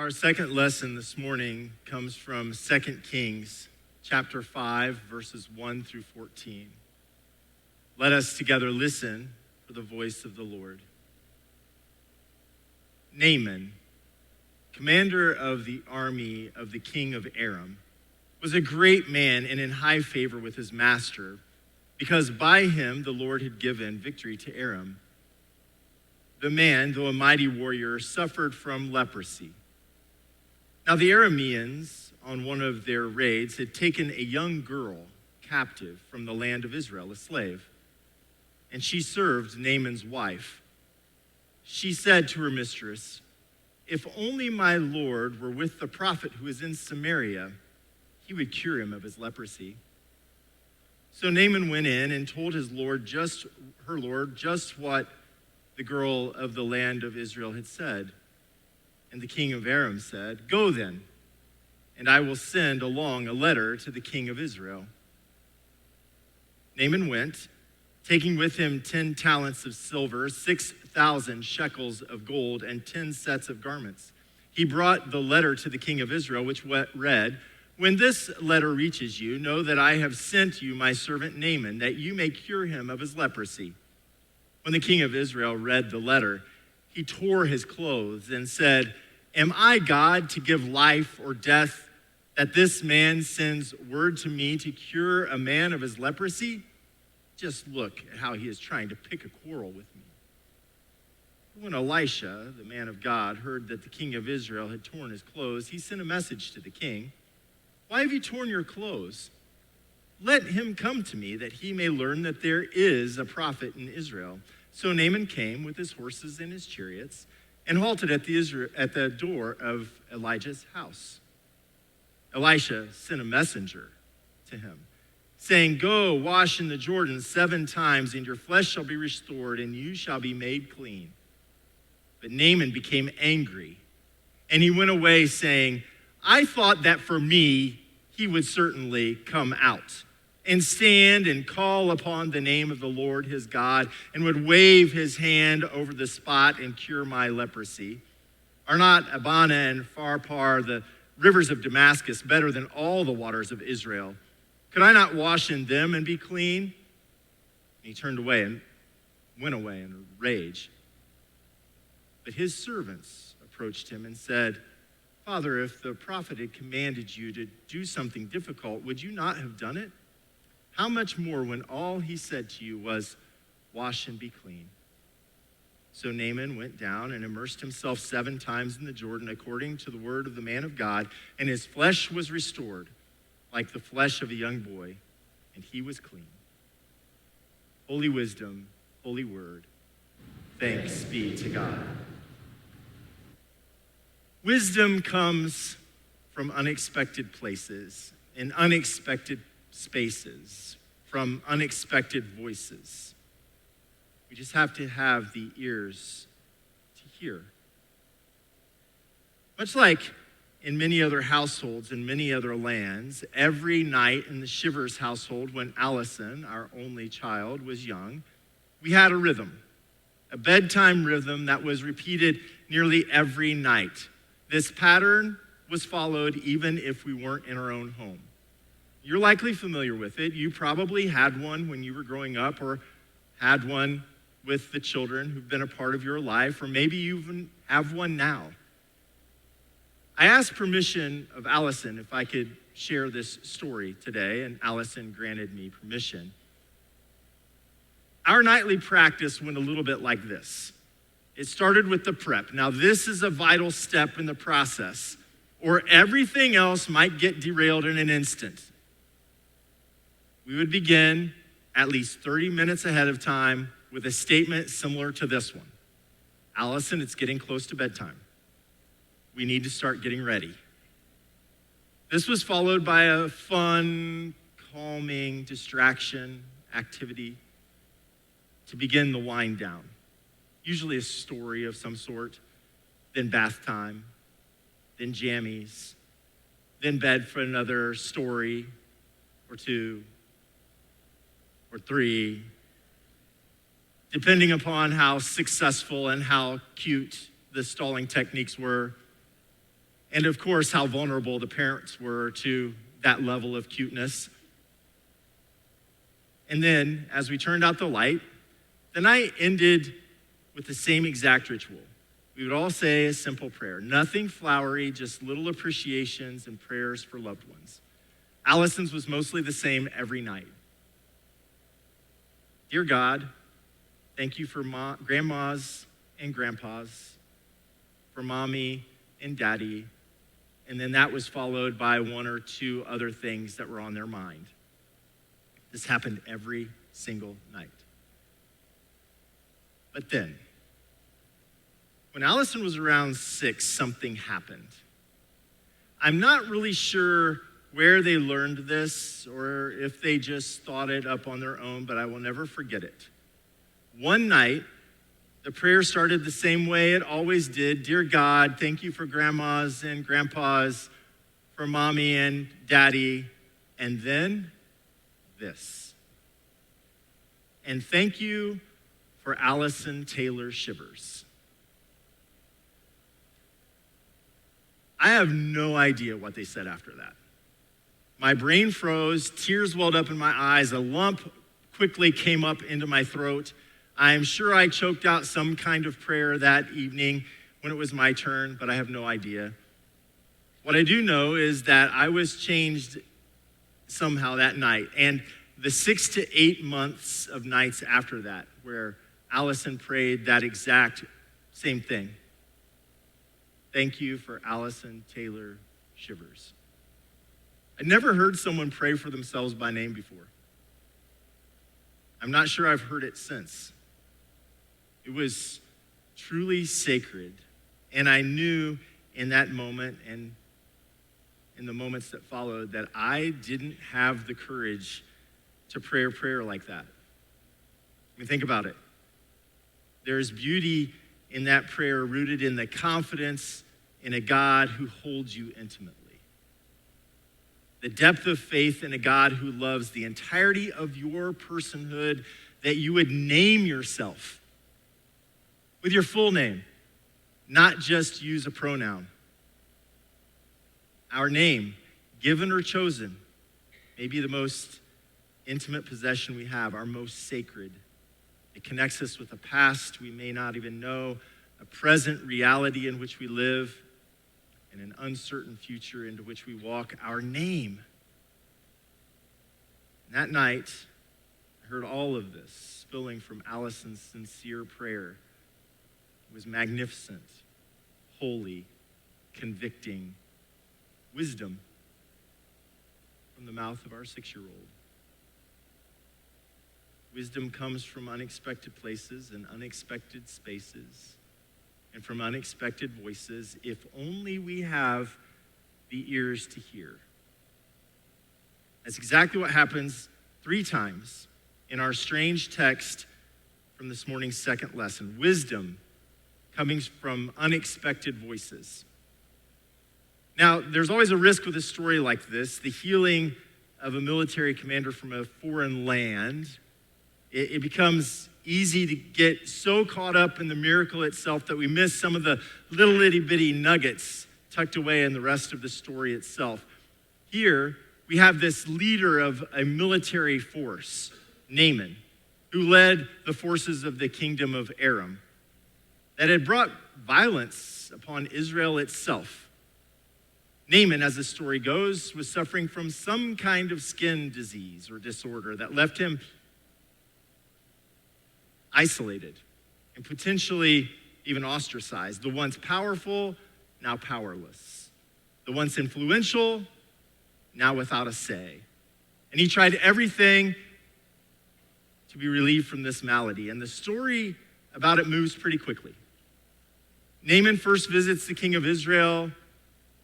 Our second lesson this morning comes from 2 Kings, chapter 5, verses 1 through 14. Let us together listen for the voice of the Lord. Naaman, commander of the army of the king of Aram, was a great man and in high favor with his master, because by him the Lord had given victory to Aram. The man, though a mighty warrior, suffered from leprosy. Now the Arameans, on one of their raids, had taken a young girl captive from the land of Israel, a slave, and she served Naaman's wife. She said to her mistress, "If only my Lord were with the prophet who is in Samaria, he would cure him of his leprosy." So Naaman went in and told her Lord just what the girl of the land of Israel had said. And the king of Aram said, "Go then, and I will send along a letter to the king of Israel." Naaman went, taking with him 10 talents of silver, 6,000 shekels of gold, and 10 sets of garments. He brought the letter to the king of Israel, which read, "When this letter reaches you, know that I have sent you my servant Naaman, that you may cure him of his leprosy." When the king of Israel read the letter, he tore his clothes and said, "Am I God to give life or death, that this man sends word to me to cure a man of his leprosy? Just look at how he is trying to pick a quarrel with me." When Elisha, the man of God, heard that the king of Israel had torn his clothes, he sent a message to the king. "Why have you torn your clothes? Let him come to me, that he may learn that there is a prophet in Israel." So Naaman came with his horses and his chariots and halted at the door of Elijah's house. Elisha sent a messenger to him, saying, "Go, wash in the Jordan 7 times, and your flesh shall be restored, and you shall be made clean." But Naaman became angry, and he went away, saying, "I thought that for me he would certainly come out and stand and call upon the name of the Lord his God, and would wave his hand over the spot and cure my leprosy. Are not Abana and Pharpar, the rivers of Damascus, better than all the waters of Israel? Could I not wash in them and be clean?" And he turned away and went away in a rage. But his servants approached him and said, "Father, if the prophet had commanded you to do something difficult, would you not have done it? How much more when all he said to you was, 'Wash and be clean'?" So Naaman went down and immersed himself 7 times in the Jordan according to the word of the man of God, and his flesh was restored like the flesh of a young boy, and he was clean. Holy wisdom, holy word. Thanks be to God. Wisdom comes from unexpected places and unexpected spaces, from unexpected voices. We just have to have the ears to hear. Much like in many other households in many other lands, every night in the Shivers household, when Allison, our only child, was young, we had a rhythm, a bedtime rhythm that was repeated nearly every night. This pattern was followed even if we weren't in our own home. You're likely familiar with it. You probably had one when you were growing up, or had one with the children who've been a part of your life, or maybe you even have one now. I asked permission of Allison if I could share this story today, and Allison granted me permission. Our nightly practice went a little bit like this. It started with the prep. Now, this is a vital step in the process, or everything else might get derailed in an instant. We would begin at least 30 minutes ahead of time with a statement similar to this one. "Allison, it's getting close to bedtime. We need to start getting ready." This was followed by a fun, calming distraction activity to begin the wind down. Usually a story of some sort, then bath time, then jammies, then bed for another story or 2 or 3, depending upon how successful and how cute the stalling techniques were. And of course, how vulnerable the parents were to that level of cuteness. And then, as we turned out the light, the night ended with the same exact ritual. We would all say a simple prayer. Nothing flowery, just little appreciations and prayers for loved ones. Allison's was mostly the same every night. Dear God, thank you for grandmas and grandpas, for mommy and daddy, and then that was followed by one or two other things that were on their mind. This happened every single night. But then, when Allison was around 6, something happened. I'm not really sure where they learned this or if they just thought it up on their own, but I will never forget it. One night, the prayer started the same way it always did. Dear God, thank you for grandmas and grandpas, for mommy and daddy, and then this. And thank you for Allison Taylor Shivers. I have no idea what they said after that. My brain froze, tears welled up in my eyes, a lump quickly came up into my throat. I'm sure I choked out some kind of prayer that evening when it was my turn, but I have no idea. What I do know is that I was changed somehow that night, and the 6 to 8 months of nights after that, where Allison prayed that exact same thing. Thank you for Allison Taylor Shivers. I'd never heard someone pray for themselves by name before. I'm not sure I've heard it since. It was truly sacred, and I knew in that moment and in the moments that followed that I didn't have the courage to pray a prayer like that. I mean, think about it. There's beauty in that prayer rooted in the confidence in a God who holds you intimately. The depth of faith in a God who loves the entirety of your personhood, that you would name yourself with your full name, not just use a pronoun. Our name, given or chosen, may be the most intimate possession we have, our most sacred. It connects us with a past we may not even know, a present reality in which we live, and an uncertain future into which we walk. Our name. And that night, I heard all of this spilling from Allison's sincere prayer. It was magnificent, holy, convicting wisdom from the mouth of our 6-year-old. Wisdom comes from unexpected places and unexpected spaces and from unexpected voices, if only we have the ears to hear. That's exactly what happens 3 times in our strange text from this morning's second lesson. Wisdom coming from unexpected voices. Now, there's always a risk with a story like this, the healing of a military commander from a foreign land. It becomes easy to get so caught up in the miracle itself that we miss some of the little itty bitty nuggets tucked away in the rest of the story itself. Here, we have this leader of a military force, Naaman, who led the forces of the kingdom of Aram that had brought violence upon Israel itself. Naaman, as the story goes, was suffering from some kind of skin disease or disorder that left him isolated and potentially even ostracized. The once powerful, now powerless. The once influential, now without a say. And he tried everything to be relieved from this malady. And the story about it moves pretty quickly. Naaman first visits the king of Israel,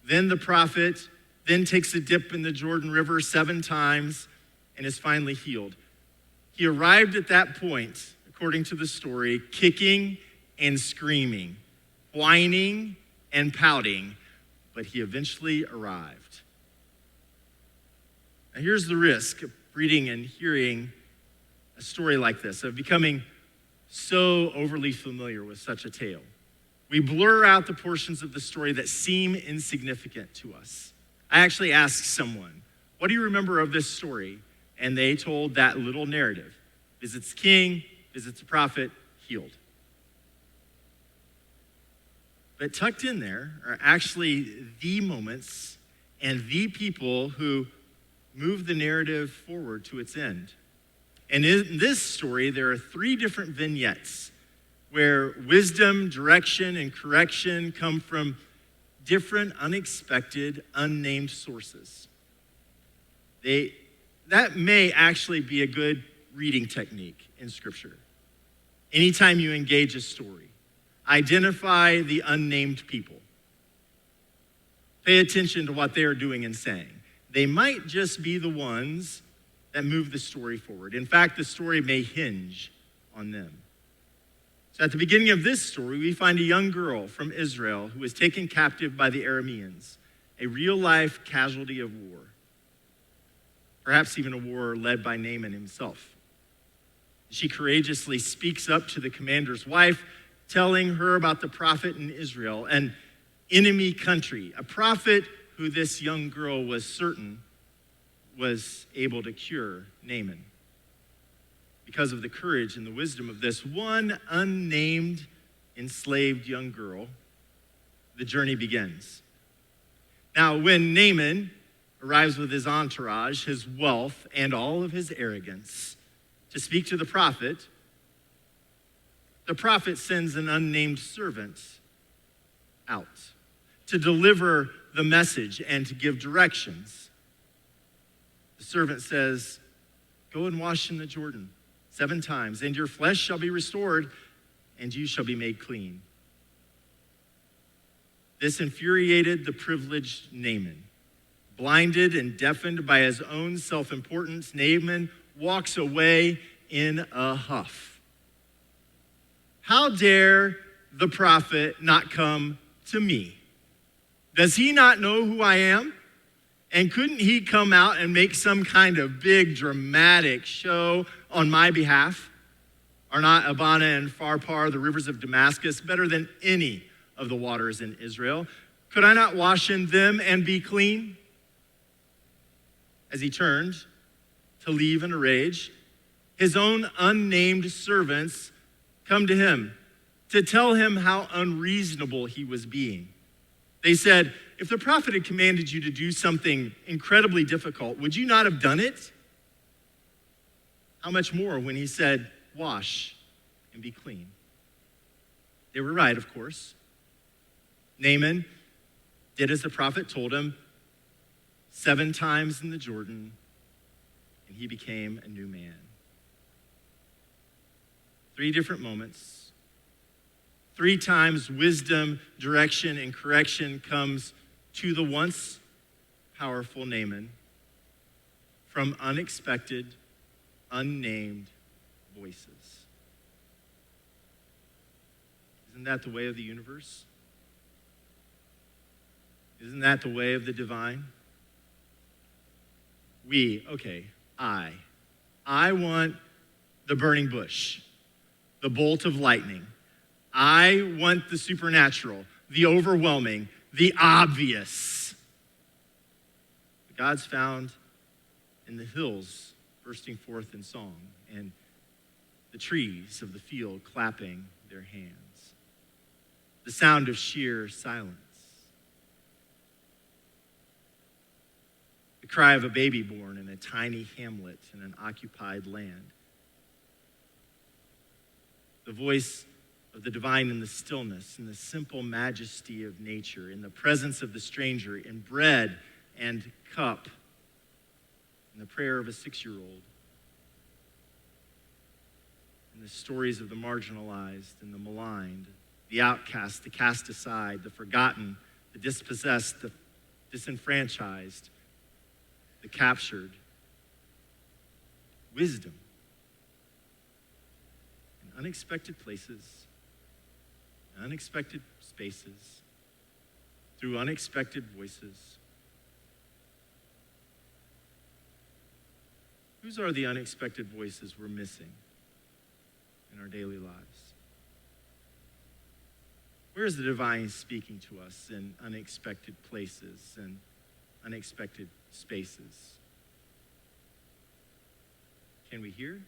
then the prophet, then takes a dip in the Jordan River 7 times, and is finally healed. He arrived at that point, according to the story, kicking and screaming, whining and pouting, but he eventually arrived. Now here's the risk of reading and hearing a story like this, of becoming so overly familiar with such a tale. We blur out the portions of the story that seem insignificant to us. I actually asked someone, what do you remember of this story? And they told that little narrative. Visits king, visits a prophet, healed. But tucked in there are actually the moments and the people who move the narrative forward to its end. And in this story, there are 3 different vignettes where wisdom, direction, and correction come from different, unexpected, unnamed sources. That may actually be a good reading technique in Scripture. Anytime you engage a story, identify the unnamed people. Pay attention to what they are doing and saying. They might just be the ones that move the story forward. In fact, the story may hinge on them. So at the beginning of this story, we find a young girl from Israel who was taken captive by the Arameans, a real-life casualty of war. Perhaps even a war led by Naaman himself. She courageously speaks up to the commander's wife, telling her about the prophet in Israel, an enemy country, a prophet who this young girl was certain was able to cure Naaman. Because of the courage and the wisdom of this one unnamed, enslaved young girl, the journey begins. Now, when Naaman arrives with his entourage, his wealth, and all of his arrogance to speak to the prophet sends an unnamed servant out to deliver the message and to give directions. The servant says, "Go and wash in the Jordan 7 times, and your flesh shall be restored, and you shall be made clean." This infuriated the privileged Naaman. Blinded and deafened by his own self-importance, Naaman walks away in a huff. How dare the prophet not come to me? Does he not know who I am? And couldn't he come out and make some kind of big dramatic show on my behalf? Are not Abana and Pharpar, the rivers of Damascus, better than any of the waters in Israel? Could I not wash in them and be clean? As he turned to leave in a rage, his own unnamed servants come to him to tell him how unreasonable he was being. They said, "If the prophet had commanded you to do something incredibly difficult, would you not have done it? How much more when he said, 'Wash and be clean'?" They were right, of course. Naaman did as the prophet told him, 7 times in the Jordan, and he became a new man. 3 different moments. 3 times wisdom, direction, and correction comes to the once powerful Naaman from unexpected, unnamed voices. Isn't that the way of the universe? Isn't that the way of the divine? I want the burning bush, the bolt of lightning. I want the supernatural, the overwhelming, the obvious. But God's found in the hills bursting forth in song and the trees of the field clapping their hands. The sound of sheer silence. The cry of a baby born in a tiny hamlet in an occupied land. The voice of the divine in the stillness, in the simple majesty of nature, in the presence of the stranger, in bread and cup, in the prayer of a 6-year-old, in the stories of the marginalized and the maligned, the outcast, the cast aside, the forgotten, the dispossessed, the disenfranchised, the captured. Wisdom in unexpected places, unexpected spaces, through unexpected voices. Whose are the unexpected voices we're missing in our daily lives? Where is the divine speaking to us in unexpected places and unexpected spaces? Can we hear?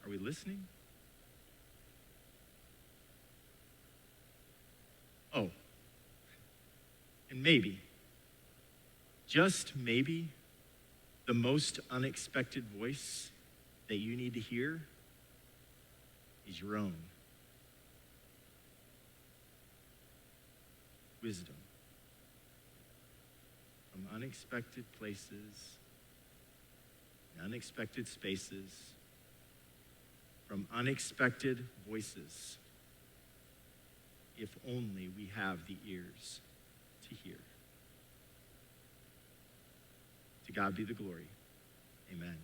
Are we listening? Oh, and maybe, just maybe, the most unexpected voice that you need to hear is your own. Wisdom. From unexpected places, unexpected spaces, from unexpected voices, if only we have the ears to hear. To God be the glory. Amen.